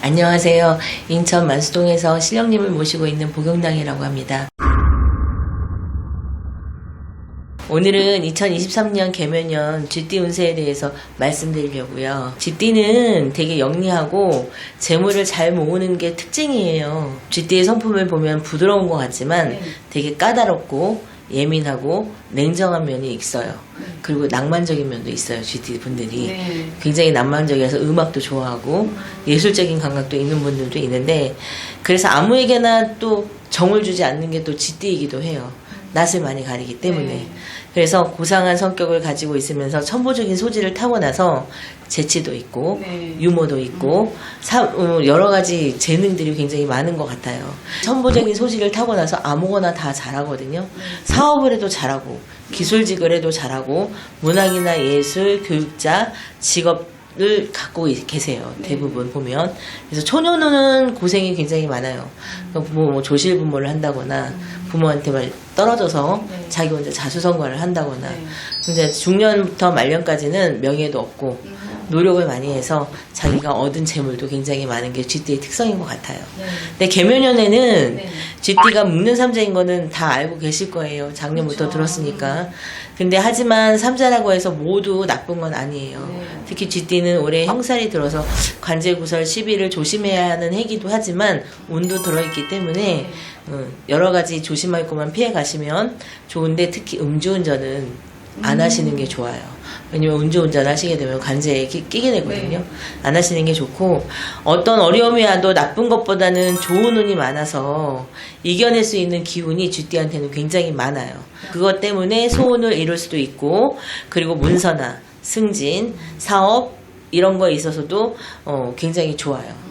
안녕하세요. 인천 만수동에서 신령님을 모시고 있는 복용당이라고 합니다. 오늘은 2023년 개묘년 쥐띠 운세에 대해서 말씀드리려고요. 쥐띠는 되게 영리하고 재물을 잘 모으는 게 특징이에요. 쥐띠의 성품을 보면 부드러운 것 같지만 되게 까다롭고 예민하고 냉정한 면이 있어요. 그리고 낭만적인 면도 있어요. 쥐띠 분들이 굉장히 낭만적이어서 음악도 좋아하고 예술적인 감각도 있는 분들도 있는데, 그래서 아무에게나 또 정을 주지 않는 게 또 쥐띠이기도 해요. 낯을 많이 가리기 때문에. 그래서 고상한 성격을 가지고 있으면서 천보적인 소질을 타고나서 재치도 있고 유머도 있고 여러 가지 재능들이 굉장히 많은 것 같아요. 천보적인 소질을 타고나서 아무거나 다 잘하거든요. 사업을 해도 잘하고 기술직을 해도 잘하고 문학이나 예술, 교육자, 직업을 갖고 계세요. 대부분 보면. 그래서 초년은 고생이 굉장히 많아요. 뭐 조실부모를 한다거나 부모한테 떨어져서 자기 혼자 자수성가를 한다거나. 근데 중년부터 말년까지는 명예도 없고 노력을 많이 해서 자기가 얻은 재물도 굉장히 많은 게 쥐띠의 특성인 것 같아요. 근데 개묘년에는 쥐띠가 묵는 삼자인 거는 다 알고 계실 거예요. 작년부터 들었으니까. 근데 하지만 삼자라고 해서 모두 나쁜 건 아니에요. 특히 쥐띠는 올해 형살이 들어서 관제구설 시비를 조심해야 하는 해기도 하지만 운도 들어있기 때문에 여러 가지 조심할 것만 피해 가시면 좋은데, 특히 음주운전은 안 하시는 게 좋아요. 왜냐면 음주운전 하시게 되면 관제에 끼게 되거든요. 안 하시는 게 좋고, 어떤 어려움이 와도 나쁜 것보다는 좋은 운이 많아서 이겨낼 수 있는 기운이 쥐띠한테는 굉장히 많아요. 그것 때문에 소원을 이룰 수도 있고, 그리고 문서나 승진, 사업 이런 거에 있어서도 굉장히 좋아요.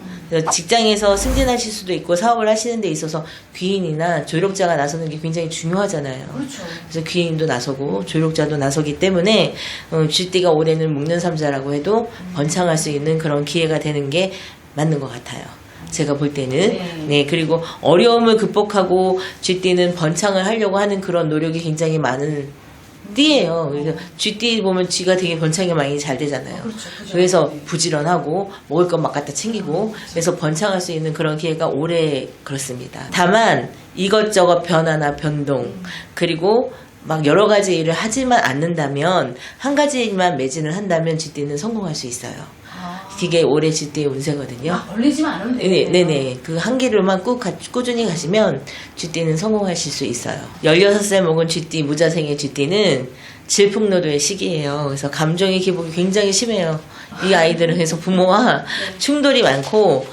직장에서 승진하실 수도 있고 사업을 하시는 데 있어서 귀인이나 조력자가 나서는 게 굉장히 중요하잖아요. 그렇죠. 그래서 귀인도 나서고 조력자도 나서기 때문에 쥐띠가 올해는 묵는 삼자라고 해도 번창할 수 있는 그런 기회가 되는 게 맞는 것 같아요. 제가 볼 때는. 그리고 어려움을 극복하고 쥐띠는 번창을 하려고 하는 그런 노력이 굉장히 많은 띠예요. 그래서 쥐띠 보면 쥐가 되게 번창이 많이 잘 되잖아요. 그렇죠. 그래서 부지런하고 먹을 것 막 갖다 챙기고 그래서 번창할 수 있는 그런 기회가 올해 그렇습니다. 다만 이것저것 변화나 변동 그리고 막 여러 가지 일을 하지만 않는다면, 한 가지 일만 매진을 한다면 쥐띠는 성공할 수 있어요. 그게 올해 쥐띠의 운세거든요. 걸리지만 않으면 돼요. 네네. 그 한 길로만 꾸준히 가시면 쥐띠는 성공하실 수 있어요. 16살 먹은 쥐띠, 무자생의 쥐띠는 질풍노도의 시기예요. 그래서 감정의 기복이 굉장히 심해요. 이 아이들은. 그래서 부모와 충돌이 많고,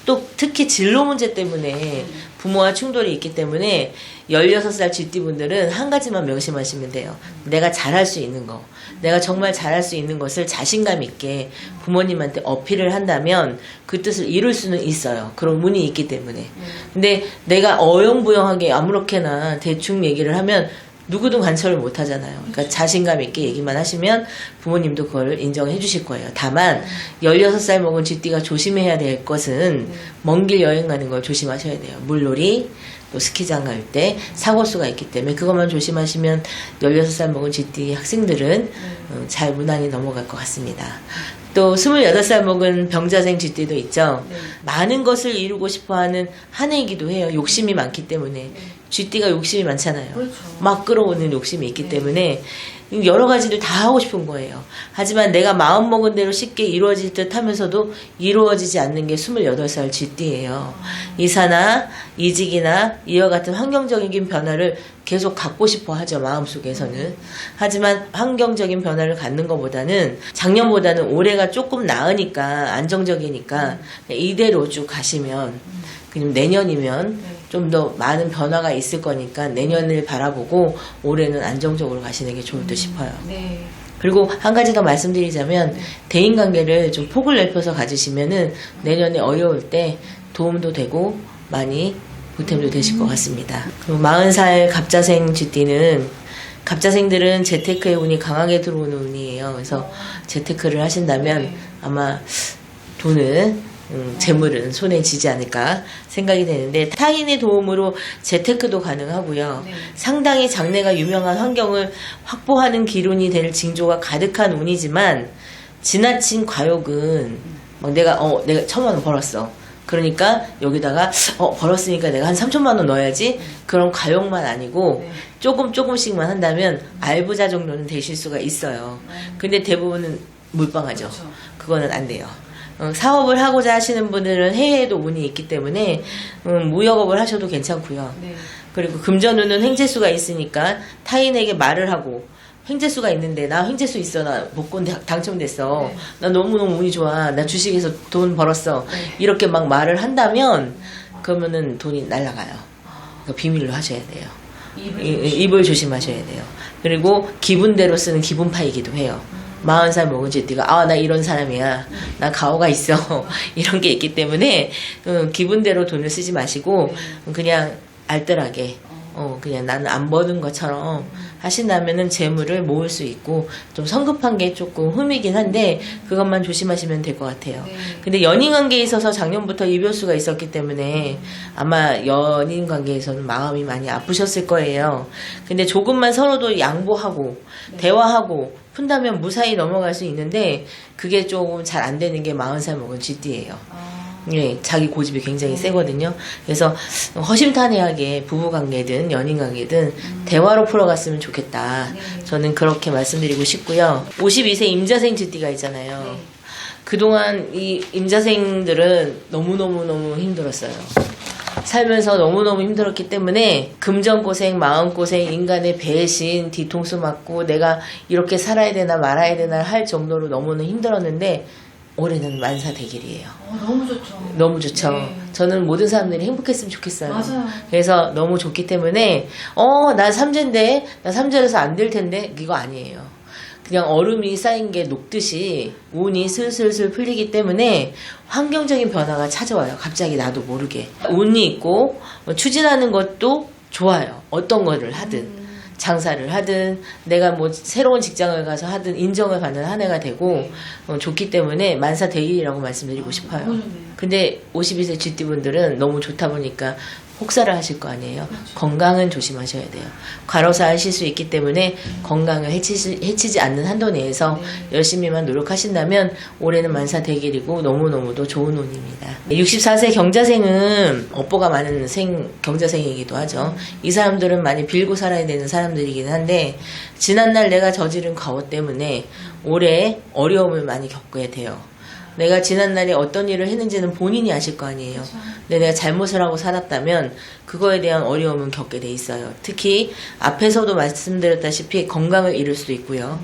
또 특히 진로 문제 때문에 부모와 충돌이 있기 때문에 16살 쥐띠분들은 한 가지만 명심하시면 돼요. 내가 잘할 수 있는 거, 내가 정말 잘할 수 있는 것을 자신감 있게 부모님한테 어필을 한다면 그 뜻을 이룰 수는 있어요. 그런 운이 있기 때문에. 근데 내가 어영부영하게 아무렇게나 대충 얘기를 하면 누구도 관철을 못 하잖아요. 그러니까 자신감 있게 얘기만 하시면 부모님도 그걸 인정해 주실 거예요. 다만 16살 먹은 쥐띠가 조심해야 될 것은 먼 길 여행 가는 걸 조심하셔야 돼요. 물놀이, 또 스키장 갈 때 사고수가 있기 때문에 그것만 조심하시면 16살 먹은 쥐띠 학생들은 잘 무난히 넘어갈 것 같습니다. 또 28살 먹은 병자생 쥐띠도 있죠. 많은 것을 이루고 싶어하는 한 해이기도 해요. 욕심이 많기 때문에. 쥐띠가 욕심이 많잖아요. 그렇죠. 막 끌어오는 욕심이 있기 때문에 여러 가지를 다 하고 싶은 거예요. 하지만 내가 마음먹은 대로 쉽게 이루어질 듯 하면서도 이루어지지 않는 게 28살 쥐띠예요. 이사나 이직이나 이와 같은 환경적인 변화를 계속 갖고 싶어 하죠. 마음속에서는. 하지만 환경적인 변화를 갖는 것보다는 작년보다는 올해가 조금 나으니까 안정적이니까 이대로 쭉 가시면, 그럼 내년이면 좀 더 많은 변화가 있을 거니까 내년을 바라보고 올해는 안정적으로 가시는 게 좋을 듯 싶어요. 그리고 한 가지 더 말씀드리자면 대인관계를 좀 폭을 넓혀서 가지시면은 내년에 어려울 때 도움도 되고 많이 보탬도 되실 것 같습니다. 그리고 40살 갑자생 쥐띠는, 갑자생들은 재테크의 운이 강하게 들어오는 운이에요. 그래서 재테크를 하신다면 아마 돈은 재물은 손에 쥐지 않을까 생각이 되는데, 타인의 도움으로 재테크도 가능하고요. 상당히 장래가 유명한 환경을 확보하는 기운이 될 징조가 가득한 운이지만 지나친 과욕은 막 내가 1,000만 원 벌었어. 그러니까 여기다가 벌었으니까 내가 한 3천만 원 넣어야지. 그런 가용만 아니고 네. 조금씩만 한다면 알부자 정도는 되실 수가 있어요. 근데 대부분은 몰빵하죠. 그렇죠. 그거는 안 돼요. 사업을 하고자 하시는 분들은 해외에도 운이 있기 때문에 무역업을 하셔도 괜찮고요. 네. 그리고 금전운은 횡재수가 있으니까 타인에게 말을 하고, 횡재수가 있는데 나 횡재수 있어, 나 복권 당첨됐어, 네. 나 너무너무 운이 좋아, 나 주식에서 돈 벌었어, 네. 이렇게 막 말을 한다면 그러면은 돈이 날아가요. 그러니까 비밀로 하셔야 돼요. 입을 조심하셔야 돼요. 그리고 기분대로 쓰는 기분파이기도 해요. 40살 먹은 쥐띠가 나 이런 사람이야, 나 가오가 있어 이런 게 있기 때문에 기분대로 돈을 쓰지 마시고 그냥 알뜰하게 그냥 나는 안 버는 것처럼 하신다면은 재물을 모을 수 있고, 좀 성급한 게 조금 흠이긴 한데 그것만 조심하시면 될 것 같아요. 네. 근데 연인 관계에 있어서 작년부터 이별수가 있었기 때문에 아마 연인 관계에서는 마음이 많이 아프셨을 거예요. 근데 조금만 서로도 양보하고 대화하고 푼다면 무사히 넘어갈 수 있는데, 그게 조금 잘 안 되는 게 40살 먹은 쥐띠예요. 예, 자기 고집이 굉장히 세거든요. 그래서 허심탄회하게 부부관계든 연인관계든 대화로 풀어갔으면 좋겠다. 저는 그렇게 말씀드리고 싶고요. 52세 임자생 쥐띠가 있잖아요. 네. 그동안 이 임자생들은 너무너무 힘들었어요. 살면서 너무너무 힘들었기 때문에 금전고생, 마음고생, 인간의 배신, 뒤통수 맞고 내가 이렇게 살아야 되나 말아야 되나 할 정도로 너무나 힘들었는데, 올해는 만사대길이에요. 너무 좋죠. 너무 좋죠. 네. 저는 모든 사람들이 행복했으면 좋겠어요. 맞아요. 그래서 너무 좋기 때문에 나 삼재인데, 나 삼재라서 안 될 텐데, 이거 아니에요. 그냥 얼음이 쌓인 게 녹듯이 운이 슬슬슬 풀리기 때문에 환경적인 변화가 찾아와요. 갑자기 나도 모르게. 운이 있고 추진하는 것도 좋아요. 어떤 거를 하든. 장사를 하든 내가 뭐 새로운 직장을 가서 하든 인정을 받는 한 해가 되고 좋기 때문에 만사대길이라고 말씀드리고 싶어요. 너무 좋네요. 근데 52세 쥐띠분들은 너무 좋다 보니까 혹사를 하실 거 아니에요. 건강은 조심하셔야 돼요. 과로사 하실 수 있기 때문에 건강을 해치지 않는 한도 내에서 열심히만 노력하신다면 올해는 만사대길이고 너무너무도 좋은 운입니다. 64세 경자생은 업보가 많은 경자생이기도 하죠. 이 사람들은 많이 빌고 살아야 되는 사람들이긴 한데, 지난날 내가 저지른 과오 때문에 올해 어려움을 많이 겪게 돼요. 내가 지난날에 어떤 일을 했는지는 본인이 아실 거 아니에요. 근데 내가 잘못을 하고 살았다면 그거에 대한 어려움은 겪게 돼 있어요. 특히 앞에서도 말씀드렸다시피 건강을 잃을 수도 있고요.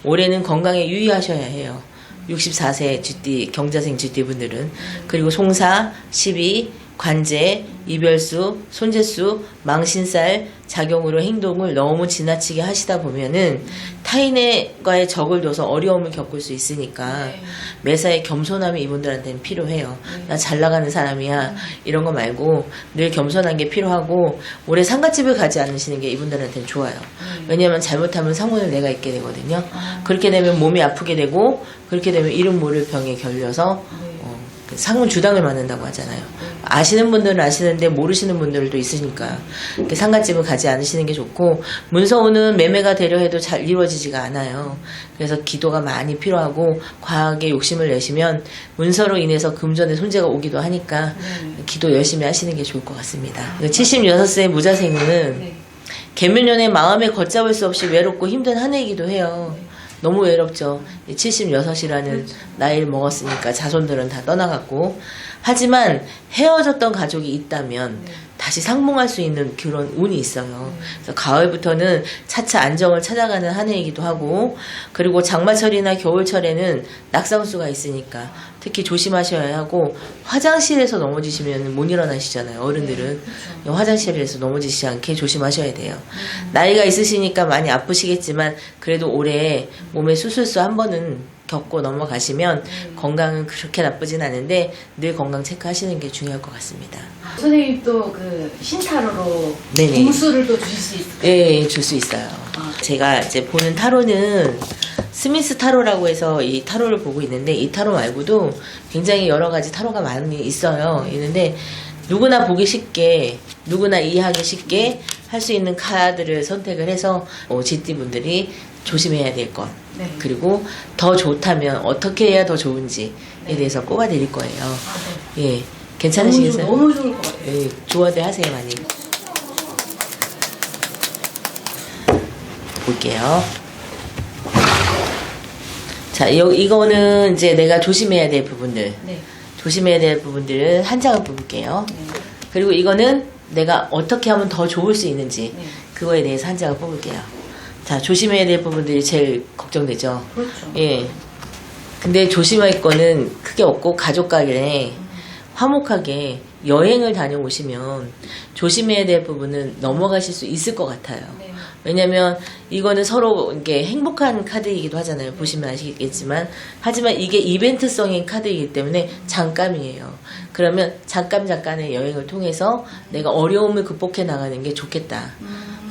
올해는 건강에 유의하셔야 해요. 64세 쥐띠, 경자생 쥐띠분들은. 그리고 송사, 시비, 관제, 이별수, 손재수, 망신살, 작용으로 행동을 너무 지나치게 하시다 보면은 타인과의 적을 둬서 어려움을 겪을 수 있으니까 매사에 겸손함이 이분들한테는 필요해요. 나 잘 나가는 사람이야, 이런 거 말고 늘 겸손한 게 필요하고, 올해 상갓집을 가지 않으시는 게 이분들한테는 좋아요. 왜냐하면 잘못하면 상문을 내가 입게 되거든요. 그렇게 되면 몸이 아프게 되고, 그렇게 되면 이름 모를 병에 걸려서 상문 주당을 맞는다고 하잖아요. 아시는 분들은 아시는데 모르시는 분들도 있으니까 상갓집을 가지 않으시는 게 좋고, 문서운은 매매가 되려 해도 잘 이루어지지가 않아요. 그래서 기도가 많이 필요하고, 과하게 욕심을 내시면 문서로 인해서 금전의 손재가 오기도 하니까 기도 열심히 하시는 게 좋을 것 같습니다. 76세 무자생은 계면연의 마음에 걷잡을 수 없이 외롭고 힘든 한 해이기도 해요. 너무 외롭죠. 76이라는 나이를 먹었으니까 자손들은 다 떠나갔고, 하지만 헤어졌던 가족이 있다면 다시 상봉할 수 있는 그런 운이 있어요. 그래서 가을부터는 차차 안정을 찾아가는 한 해이기도 하고, 그리고 장마철이나 겨울철에는 낙상수가 있으니까 특히 조심하셔야 하고, 화장실에서 넘어지시면 못 일어나시잖아요. 어른들은 화장실에서 넘어지지 않게 조심하셔야 돼요. 나이가 있으시니까 많이 아프시겠지만 그래도 올해 몸에 수술수 한 번은 겪고 넘어가시면 건강은 그렇게 나쁘진 않은데 늘 건강 체크하시는 게 중요할 것 같습니다. 선생님 또 그 신타로로 네네. 공수를 또 주실 수 있을까요? 네, 줄 수 있어요. 제가 이제 보는 타로는 스미스 타로라고 해서 이 타로를 보고 있는데, 이 타로 말고도 굉장히 여러 가지 타로가 많이 있어요. 있는데 누구나 보기 쉽게, 누구나 이해하기 쉽게 할 수 있는 카드를 선택을 해서 쥐띠분들이 조심해야 될 것, 네. 그리고 더 좋다면 어떻게 해야 더 좋은지에 네. 대해서 꼽아드릴 거예요. 아, 네. 예, 괜찮으시겠어요? 너무 좋을 것 같아요. 예, 조언들 하세요, 많이. 볼게요. 자, 이거는 이제 내가 조심해야 될 부분들. 네. 조심해야 될 부분들은 한 장을 뽑을게요. 네. 그리고 이거는 내가 어떻게 하면 더 좋을 수 있는지, 네. 그거에 대해서 한 장을 뽑을게요. 자, 조심해야 될 부분들이 제일 걱정되죠. 그렇죠. 예. 근데 조심할 거는 크게 없고, 가족 간에 화목하게 여행을 다녀오시면 조심해야 될 부분은 넘어가실 수 있을 것 같아요. 네. 왜냐면 이거는 서로 이게 행복한 카드이기도 하잖아요. 보시면 아시겠지만. 하지만 이게 이벤트성인 카드이기 때문에 잠깐이에요. 그러면 잠깐의 여행을 통해서 내가 어려움을 극복해 나가는 게 좋겠다.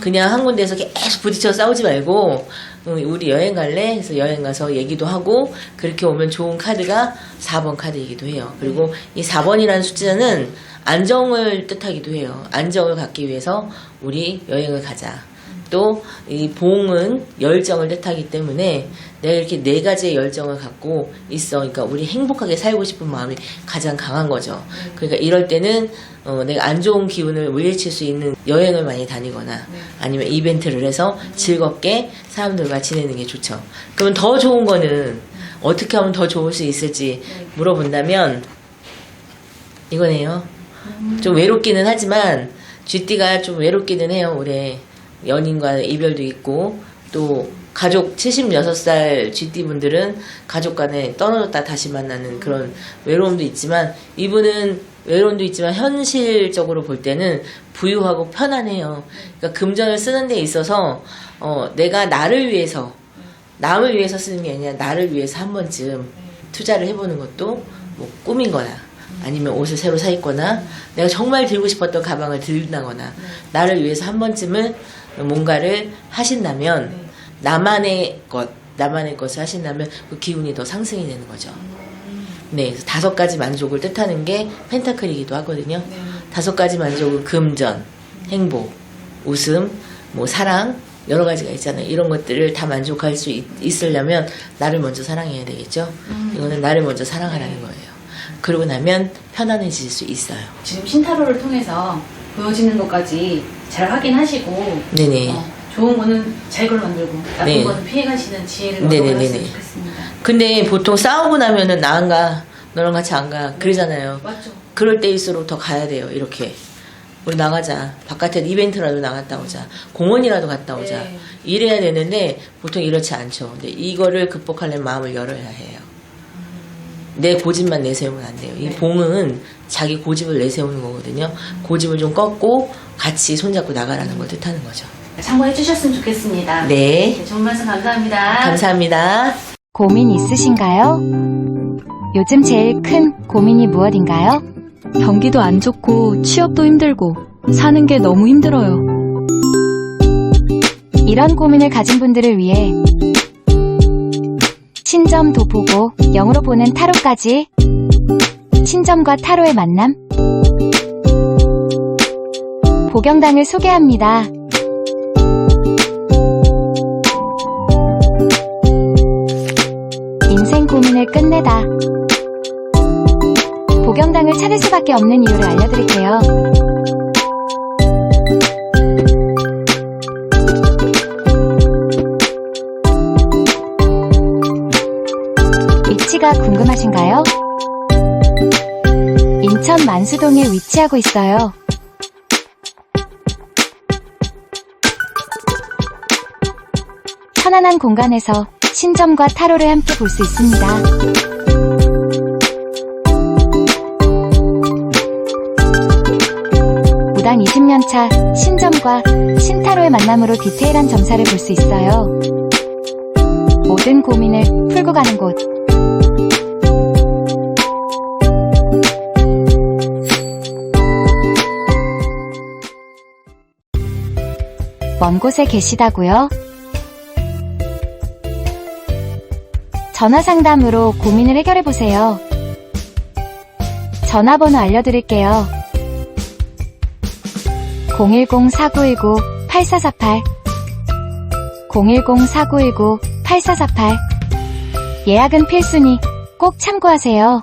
그냥 한 군데에서 계속 부딪혀 싸우지 말고 우리 여행 갈래? 해서 여행 가서 얘기도 하고 그렇게 오면 좋은 카드가 4번 카드이기도 해요. 그리고 이 4번이라는 숫자는 안정을 뜻하기도 해요. 안정을 갖기 위해서 우리 여행을 가자. 또 이 봉은 열정을 뜻하기 때문에 내가 이렇게 4가지의 열정을 갖고 있어. 그러니까 우리 행복하게 살고 싶은 마음이 가장 강한 거죠. 그러니까 이럴 때는 내가 안 좋은 기운을 물리칠 수 있는 여행을 많이 다니거나 아니면 이벤트를 해서 즐겁게 사람들과 지내는 게 좋죠. 그러면 더 좋은 거는 어떻게 하면 더 좋을 수 있을지 물어본다면 이거네요. 좀 외롭기는 하지만 쥐띠가 좀 외롭기는 해요. 올해 연인과 이별도 있고 또 가족 76살 쥐띠분들은 가족 간에 떨어졌다 다시 만나는 그런 외로움도 있지만 이분은 외로움도 있지만 현실적으로 볼 때는 부유하고 편안해요. 그러니까 금전을 쓰는 데 있어서 내가 나를 위해서 남을 위해서 쓰는 게 아니라 나를 위해서 한 번쯤 투자를 해보는 것도 뭐 꿈인 거나 아니면 옷을 새로 사 입거나 내가 정말 들고 싶었던 가방을 들다거나 나를 위해서 한 번쯤은 뭔가를 하신다면 나만의 것을 하신다면 그 기운이 더 상승이 되는 거죠. 네, 그래서 5가지 만족을 뜻하는 게 펜타클이기도 하거든요. 5가지 만족은 금전, 행복, 웃음, 뭐 사랑 여러 가지가 있잖아요. 이런 것들을 다 만족할 수 있으려면 나를 먼저 사랑해야 되겠죠. 이거는 나를 먼저 사랑하라는 거예요. 그러고 나면 편안해질 수 있어요. 지금 신타로를 통해서 보여지는 것까지 잘 확인하시고 네네. 좋은 거는 잘 걸 만들고 나쁜 네. 거는 피해가시는 지혜를 네네네네. 얻어가셨으면 좋겠습니다. 근데 보통 싸우고 나면은 나 안 가, 너랑 같이 안 가, 그러잖아요. 맞죠? 그럴 때일수록 더 가야 돼요. 이렇게 우리 나가자, 바깥에 이벤트라도 나갔다 오자, 공원이라도 갔다 오자, 네. 이래야 되는데 보통 이렇지 않죠. 근데 이거를 극복하려면 마음을 열어야 해요. 내 고집만 내세우면 안 돼요. 이 네. 봉은 자기 고집을 내세우는 거거든요. 고집을 좀 꺾고 같이 손잡고 나가라는 걸 뜻하는 거죠. 참고해 주셨으면 좋겠습니다. 네, 좋은 말씀 감사합니다. 감사합니다. 고민 있으신가요? 요즘 제일 큰 고민이 무엇인가요? 경기도 안 좋고 취업도 힘들고 사는 게 너무 힘들어요. 이런 고민을 가진 분들을 위해 신점도 보고 영으로 보는 타로까지 신점과 타로의 만남 보경당을 소개합니다. 인생 고민을 끝내다 보경당을 찾을 수밖에 없는 이유를 알려드릴게요. 위치가 궁금하신가요? 인천 만수동에 위치하고 있어요. 편안한 공간에서 신점과 타로를 함께 볼 수 있습니다. 무당 20년차 신점과 신타로의 만남으로 디테일한 점사를 볼 수 있어요. 모든 고민을 풀고 가는 곳. 먼 곳에 계시다고요? 전화 상담으로 고민을 해결해보세요. 전화번호 알려드릴게요. 010-4919-8448 010-4919-8448 예약은 필수니 꼭 참고하세요.